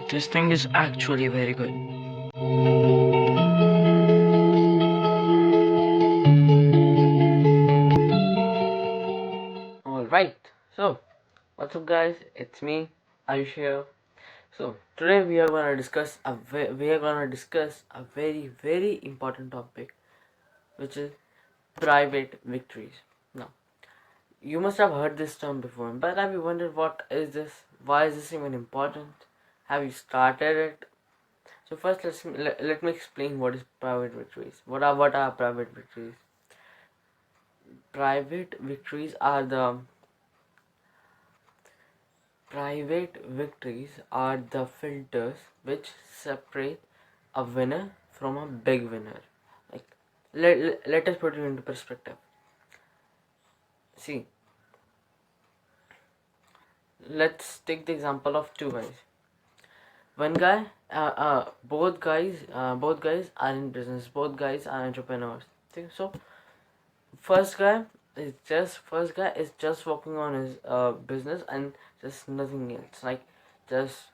This thing is actually very good. Alright, so what's up guys, it's me, Ayush here. So today we are gonna discuss a very important topic, which is private victories. Now, you must have heard this term before, but have you wondered what is this? Why is this even important? Have you started it? So first, let me explain what is private victories. What are private victories? Private victories are the Private victories are the filters which separate a winner from a big winner. Like, let us put it into perspective. See, let's take the example of two guys. One guy, both guys are in business. Both guys are entrepreneurs. So, first guy is just working on his business and just nothing else. Like, just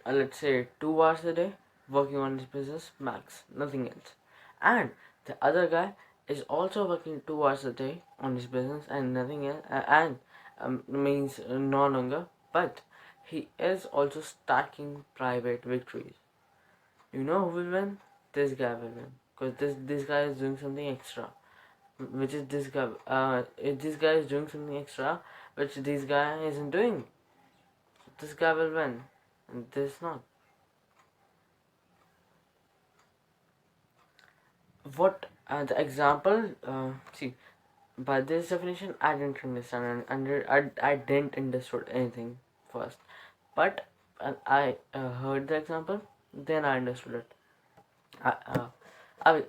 let's say 2 hours a day working on his business max, nothing else. And the other guy is also working 2 hours a day on his business and nothing else, and means no longer, but he is also stacking private victories. You know who will win? This guy will win, because this guy is doing something extra, which is this guy. If this guy is doing something extra, which this guy isn't doing, this guy will win, and this not. What the example? See, by this definition, I didn't understand, and I didn't understood anything first, but I heard the example, then I understood it. I,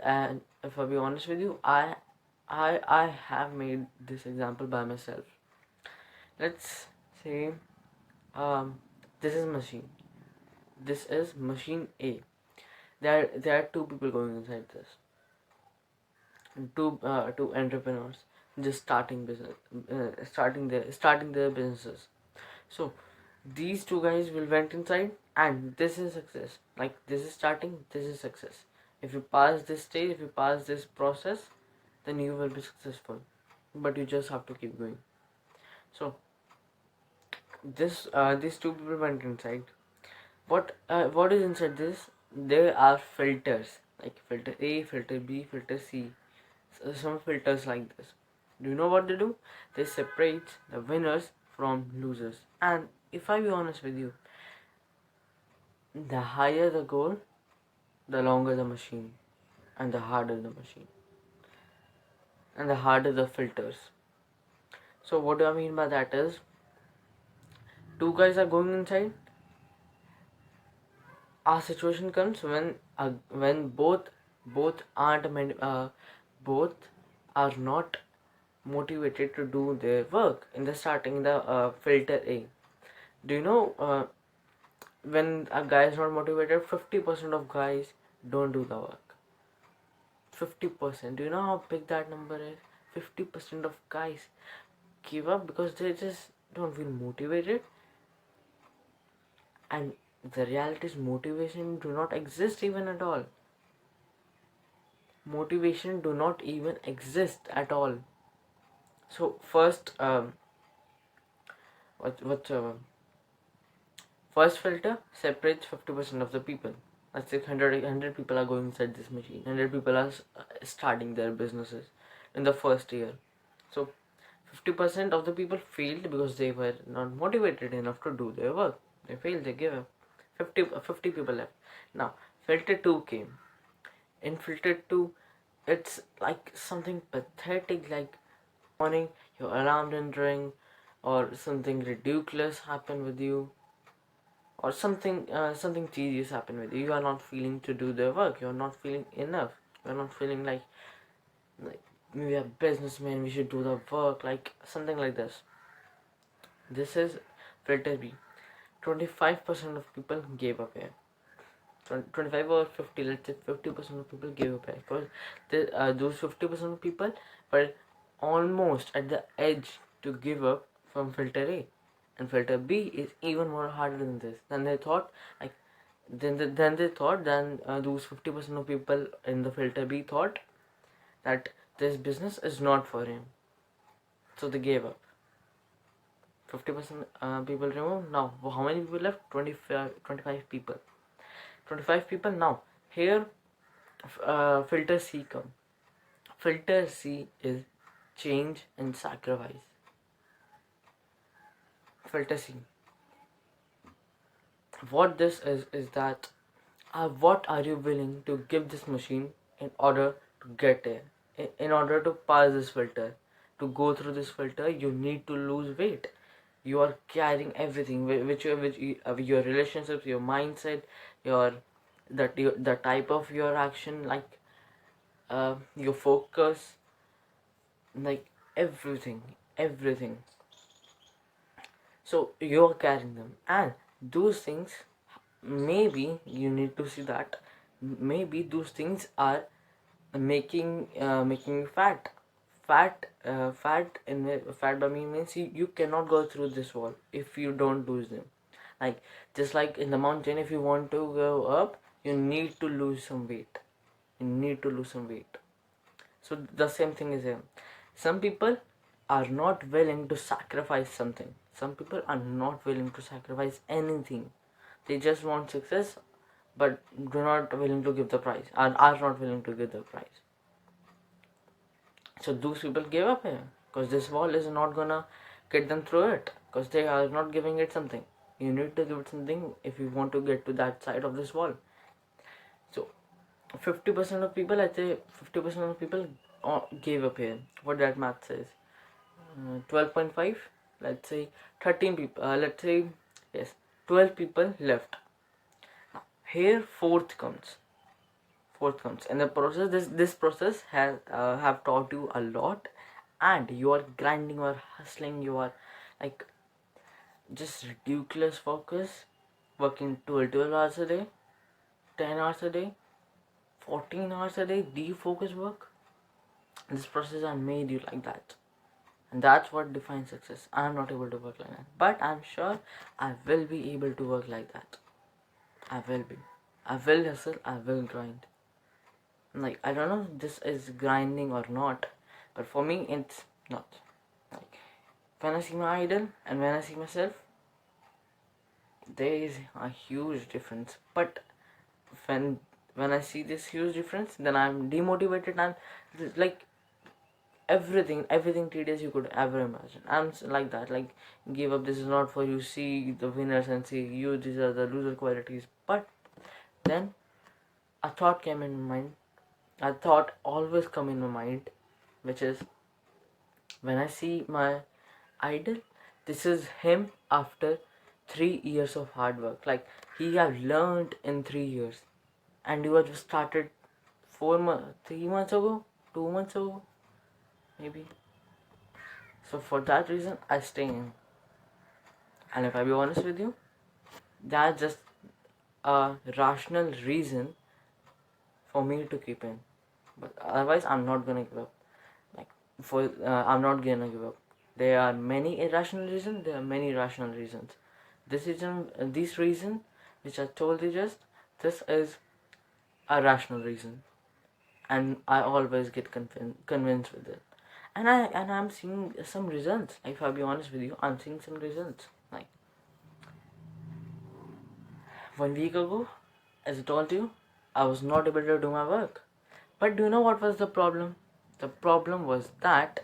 and if I be honest with you, I have made this example by myself. Let's say, um, this is machine. This is machine A. There are two people going inside this. Two entrepreneurs just starting their businesses. So these two guys will went inside, and this is success. Like, this is starting, this is success. If you pass this stage, if you pass this process, then you will be successful, but you just have to keep going. So these two people went inside. What is inside this? There are filters, like filter A, filter B, filter C. So some filters like this. Do you know what they do? They separate the winners from losers. And if I be honest with you, the higher the goal, the longer the machine, and the harder the machine, and the harder the filters. So what do I mean by that is, two guys are going inside. A situation comes when both aren't both are not motivated to do their work in the starting, the filter A. Do you know, when a guy is not motivated, 50% of guys don't do the work. 50%. Do you know how big that number is? 50% of guys give up because they just don't feel motivated. And the reality is, motivation do not exist even at all. Motivation do not even exist at all. So first, what first filter separates 50% of the people. Let's say 100 people are going inside this machine. 100 people are starting their businesses in the first year. So 50% of the people failed because they were not motivated enough to do their work. They failed, they gave up. 50 people left. Now, filter 2 came. In filter 2, it's like something pathetic, like morning your alarm didn't ring, or something ridiculous happened with you, or something serious happened with you. You are not feeling to do the work. You are not feeling enough. You are not feeling like we are businessmen, we should do the work, like something like this. This is filter B. 25% of people gave up here. 25 or 50, let's say 50% of people gave up here, because those 50% of people were almost at the edge to give up from filter A, and filter B is even more harder than this. Then they thought, like, those 50% of people in the filter B thought that this business is not for him, so they gave up. 50% people removed. Now how many people left? 25 people. 25 people. Now here filter C come. Filter C is change and sacrifice. Filter C, what this is that what are you willing to give this machine in order to get there, in order to pass this filter, to go through this filter. You need to lose weight. You are carrying everything, your relationships, your mindset, your the type of your action, like your focus, like everything. So you're carrying them, and those things, maybe you need to see that maybe those things are making you fat. Fat by me means you cannot go through this wall if you don't lose them. Like, just like in the mountain, if you want to go up, you need to lose some weight. So the same thing is here. Some people are not willing to sacrifice something. Some people are not willing to sacrifice anything. They just want success, but do not willing to give the price, are not willing to give the price. So those people gave up here because this wall is not gonna get them through it, because they are not giving it something. You need to give it something if you want to get to that side of this wall. So 50% of people, I'd say 50% of people gave up here. What that math says, 12.5, let's say 13 people, let's say, yes, 12 people left. Here fourth comes and the process, this process has have taught you a lot, and you are grinding, you are hustling, you are like just ridiculous focus, working 12 hours a day, 10 hours a day, 14 hours a day, defocus work. This process I made you like that, and that's what defines success. I'm not able to work like that, but I'm sure I will be able to work like that. I will hustle, I will grind. Like, I don't know if this is grinding or not, but for me it's not. Like, when I see my idol and when I see myself, there is a huge difference. But when I see this huge difference, then I'm demotivated. I'm like, everything tedious you could ever imagine. I'm like that, like, give up, this is not for you. See the winners and see you, these are the loser qualities. But then a thought came in my mind. A thought always come in my mind, which is, when I see my idol, this is him after 3 years of hard work. Like, he have learned in 3 years, and you have started 4 months, 3 months ago, 2 months ago, maybe. So for that reason, I stay in. And if I be honest with you, that's just a rational reason for me to keep in. But otherwise, I'm not gonna give up. Like, I'm not gonna give up. There are many irrational reasons. There are many rational reasons. This reason, which I told you just, this is a rational reason, and I always get convinced with it. And I'm seeing some results. Like, if I'll be honest with you, I'm seeing some results. Like, 1 week ago, as I told you, I was not able to do my work. But do you know what was the problem? The problem was that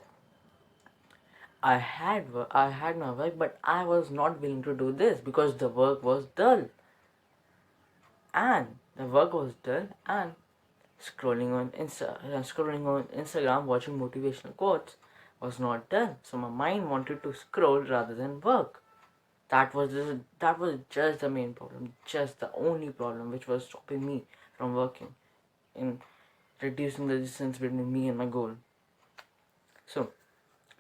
I had my work, but I was not willing to do this because the work was dull. And the work was dull, and scrolling on Instagram, watching motivational quotes was not done. So my mind wanted to scroll rather than work. That was just the main problem, just the only problem which was stopping me from working, in reducing the distance between me and my goal. So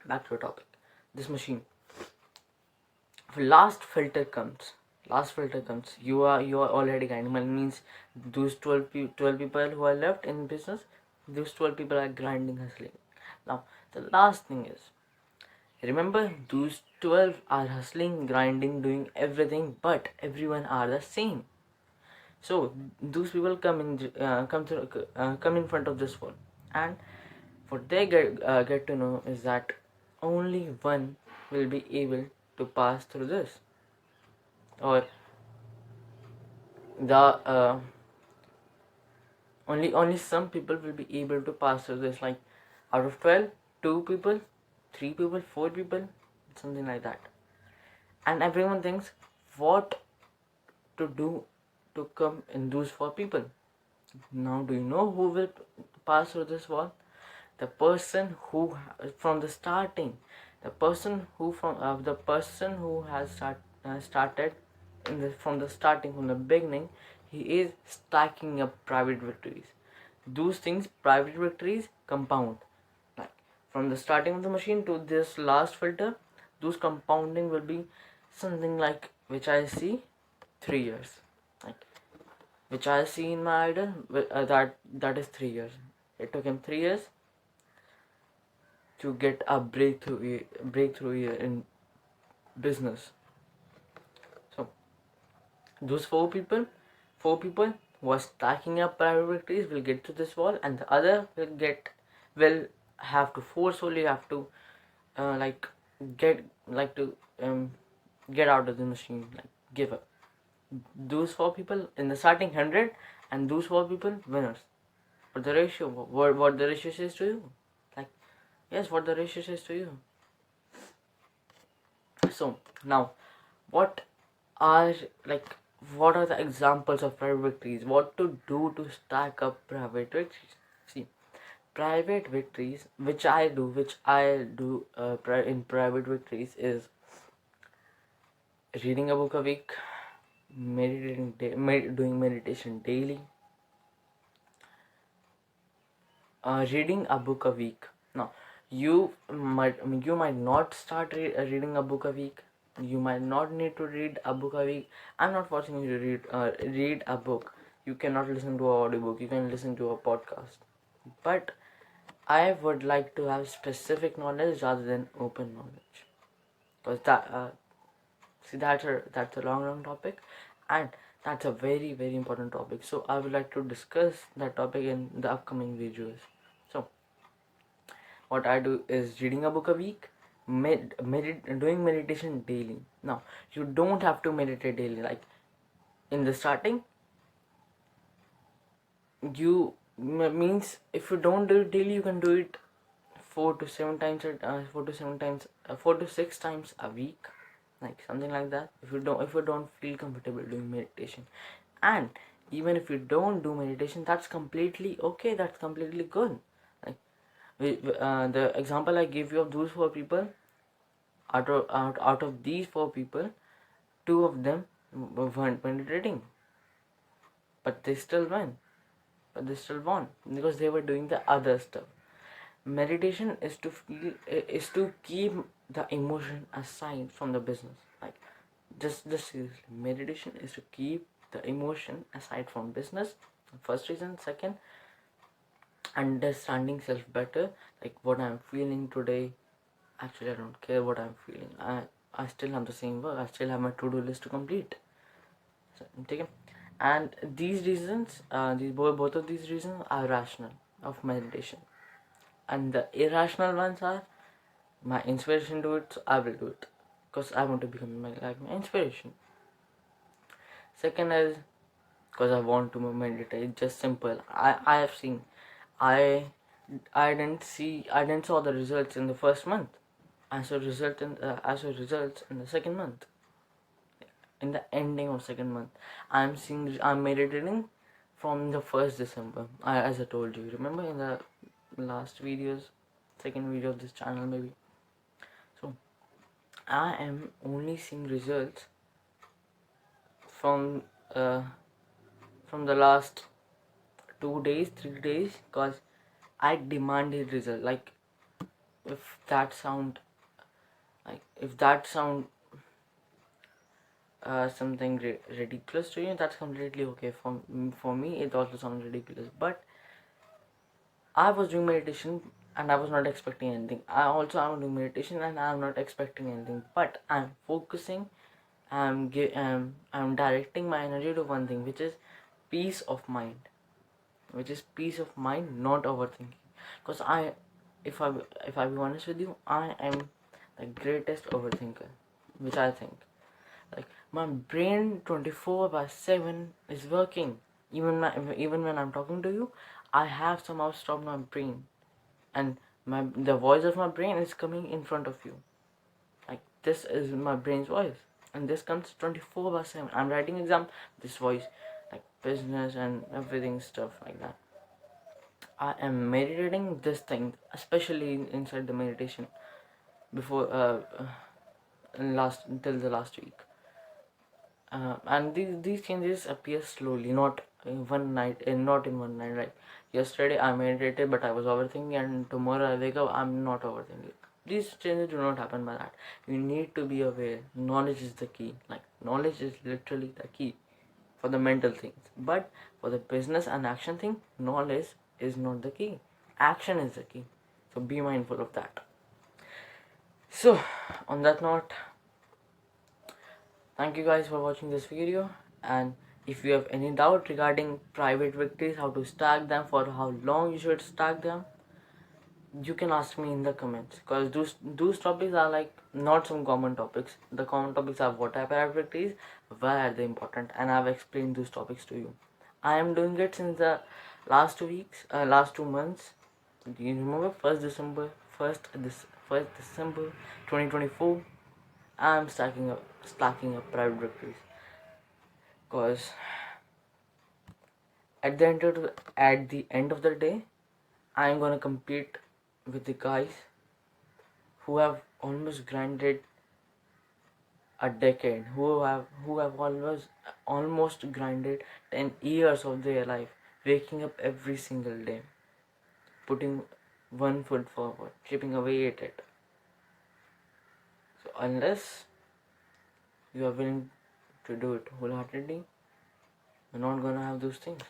back to the topic. This machine. Last filter comes. You are already grinding. It means those 12 people who are left in business, those 12 people are grinding, hustling. Now the last thing Remember, those 12 are hustling, grinding, doing everything, but everyone are the same. So those people come in front of this wall, and what they get to know is that only one will be able to pass through this, or the only some people will be able to pass through this. Like out of 12, 2 people, 3 people, 4 people, something like that. And everyone thinks what to do to come in those 4 people. Now, do you know who will pass through this wall? The person who, from the starting, the person who has started from the starting, from the beginning, he is stacking up private victories. Those things, private victories, compound. Like from the starting of the machine to this last filter, those compounding will be something like, which I see, 3 years. Like which I see in my idol, that is 3 years. It took him 3 years to get a breakthrough year in business. So those four people who are stacking up private victories will get to this wall, and the other will have to forcefully have to like get like to get out of the machine, like give up. Those 4 people in the starting 100, and those 4 people winners. But the ratio, what the ratio says to you, like yes, what the ratio says to you. So now, what are like what are the examples of private victories? What to do to stack up private victories? See, private victories, which I do in private victories, is reading a book a week, doing meditation daily, reading a book a week. Now, you might not start reading a book a week. You might not need to read a book a week. I'm not forcing you to read a book. You cannot listen to an audiobook. You can listen to a podcast. But I would like to have specific knowledge rather than open knowledge, because that's a long topic, and that's a very very important topic. So I would like to discuss that topic in the upcoming videos. So what I do is reading a book a week, doing meditation daily. Now, you don't have to meditate daily. Like in the starting, means if you don't do it daily, you can do it 4 to 6 times a week, like something like that. If you don't feel comfortable doing meditation, and even if you don't do meditation, that's completely okay. That's completely good. Like the example I gave you of those 4 people, out of these 4 people, 2 of them weren't meditating, but they still won. Because they were doing the other stuff. Meditation is to keep the emotion aside from the business. Like just seriously, meditation is to keep the emotion aside from business. First reason. Second, understanding self better. Like what I'm feeling today, actually I don't care what I'm feeling. I still have the same work. I still have my to-do list to complete. So I'm taking, and these reasons, both of these reasons are rational of meditation, and the irrational ones are my inspiration to it. So I will do it because I want to become my inspiration. Second is because I want to meditate. Just simple. I have seen. I didn't saw the results in the first month. I saw results in the second month. In the ending of second month, I'm meditating from the 1st December. As I told you, remember in the last videos, second video of this channel maybe. So I am only seeing results from the last 2 days, 3 days, because I demanded result. Like if that sound something ridiculous to you, that's completely okay. For me, it also sounds ridiculous, but I was doing meditation and I was not expecting anything. I also am doing meditation and I'm not expecting anything, but I'm focusing. I'm directing my energy to one thing, which is peace of mind, not overthinking. Because if I be honest with you, I am the greatest overthinker, which I think. Like my brain 24/7 is working. Even when I'm talking to you, I have somehow stopped my brain, and the voice of my brain is coming in front of you. Like this is my brain's voice, and this comes 24/7. I'm writing exam, this voice, like business and everything stuff like that. I am meditating this thing, especially inside the meditation before until the last week. And these changes appear slowly, not in one night, not in one night. Like yesterday, I meditated, but I was overthinking, and tomorrow I wake up, I'm not overthinking. These changes do not happen by that. You need to be aware. Knowledge is the key. Like knowledge is literally the key for the mental things. But for the business and action thing, knowledge is not the key. Action is the key. So be mindful of that. So on that note, thank you guys for watching this video, and if you have any doubt regarding private victories, how to stack them, for how long you should stack them, you can ask me in the comments, because those topics are like not some common topics. The common topics are what are private victories, why are they important, and I've explained those topics to you. I am doing it since the last 2 months. Do you remember 1st December 2024? I'm stacking up private victories, because at the end of the day, I'm gonna compete with the guys who have almost grinded a decade, who have almost grinded 10 years of their life, waking up every single day, putting one foot forward, chipping away at it. So unless you are willing to do it wholeheartedly, you're not gonna have those things.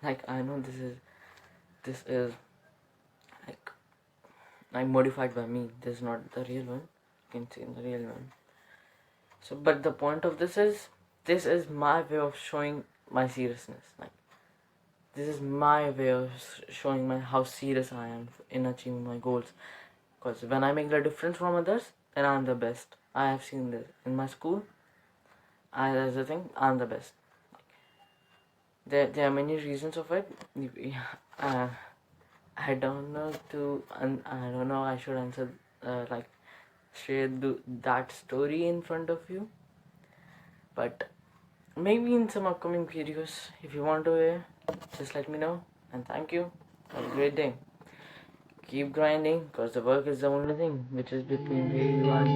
Like I know this is like modified by me. This is not the real one. You can see the real one. So, but the point of this is my way of showing my seriousness. Like this is my way of showing how serious I am in achieving my goals. Because when I make the difference from others, then I'm the best. I have seen this in my school. That's the thing. I'm the best. There are many reasons of it. Uh, I don't know I don't know. I should answer like share that story in front of you, but maybe in some upcoming videos. If you want to hear, just let me know, and thank you. Have a great day. Keep grinding, because the work is the only thing which is between where you are and